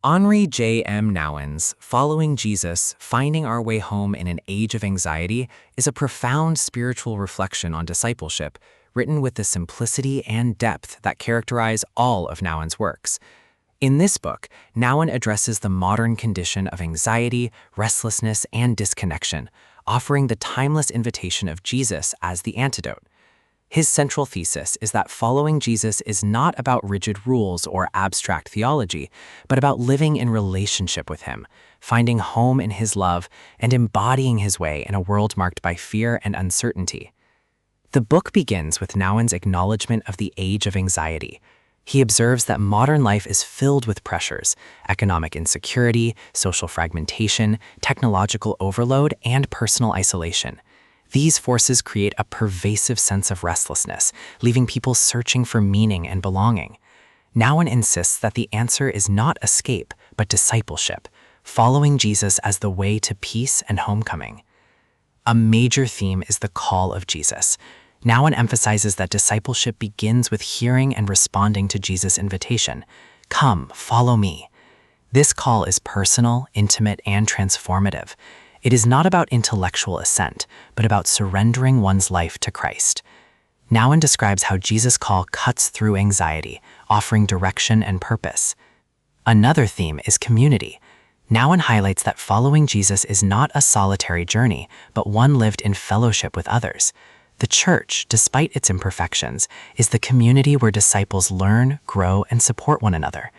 Henri Nouwen's Following Jesus, Finding Our Way Home in an Age of Anxiety is a profound spiritual reflection on discipleship, written with the simplicity and depth that characterize all of Nouwen's works. In this book, Nouwen addresses the modern condition of anxiety, restlessness, and disconnection, offering the timeless invitation of Jesus as the antidote. His central thesis is that following Jesus is not about rigid rules or abstract theology, but about living in relationship with him, finding home in his love, and embodying his way in a world marked by fear and uncertainty. The book begins with Nouwen's acknowledgement of the age of anxiety. He observes that modern life is filled with pressures: economic insecurity, social fragmentation, technological overload, and personal isolation. These forces create a pervasive sense of restlessness, leaving people searching for meaning and belonging. Nouwen insists that the answer is not escape, but discipleship, following Jesus as the way to peace and homecoming. A major theme is the call of Jesus. Nouwen emphasizes that discipleship begins with hearing and responding to Jesus' invitation. Come, follow me. This call is personal, intimate, and transformative. It is not about intellectual assent, but about surrendering one's life to Christ. Nouwen describes how Jesus' call cuts through anxiety, offering direction and purpose. Another theme is community. Nouwen highlights that following Jesus is not a solitary journey, but one lived in fellowship with others. The church, despite its imperfections, is the community where disciples learn, grow, and support one another.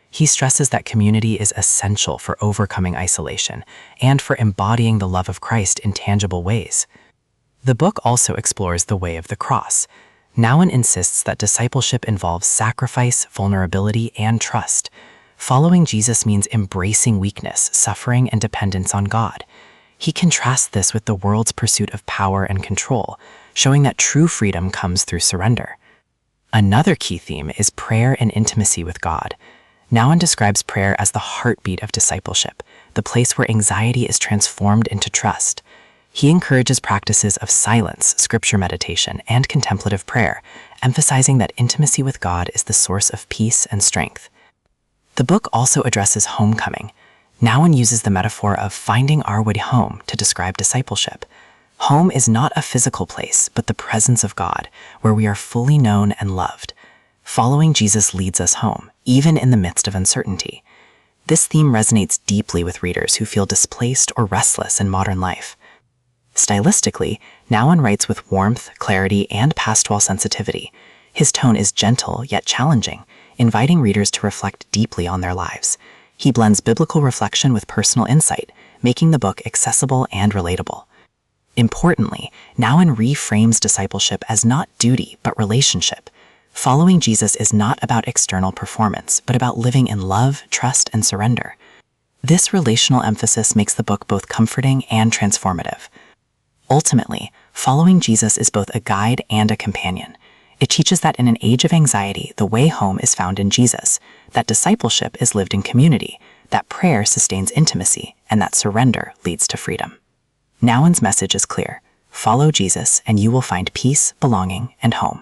He stresses that community is essential for overcoming isolation and for embodying the love of Christ in tangible ways. The book also explores the way of the cross. Nouwen insists that discipleship involves sacrifice, vulnerability, and trust. Following Jesus means embracing weakness, suffering, and dependence on God. He contrasts this with the world's pursuit of power and control, showing that true freedom comes through surrender. Another key theme is prayer and intimacy with God. Nouwen describes prayer as the heartbeat of discipleship, the place where anxiety is transformed into trust. He encourages practices of silence, scripture meditation, and contemplative prayer, emphasizing that intimacy with God is the source of peace and strength. The book also addresses homecoming. Nouwen uses the metaphor of finding our way home to describe discipleship. Home is not a physical place, but the presence of God, where we are fully known and loved. Following Jesus leads us home, even in the midst of uncertainty. This theme resonates deeply with readers who feel displaced or restless in modern life. Stylistically, Nouwen writes with warmth, clarity, and pastoral sensitivity. His tone is gentle yet challenging, inviting readers to reflect deeply on their lives. He blends biblical reflection with personal insight, making the book accessible and relatable. Importantly, Nouwen reframes discipleship as not duty, but relationship. Following Jesus is not about external performance, but about living in love, trust, and surrender. This relational emphasis makes the book both comforting and transformative. Ultimately, following Jesus is both a guide and a companion. It teaches that in an age of anxiety, the way home is found in Jesus, that discipleship is lived in community, that prayer sustains intimacy, and that surrender leads to freedom. Nouwen's message is clear: follow Jesus and you will find peace, belonging, and home.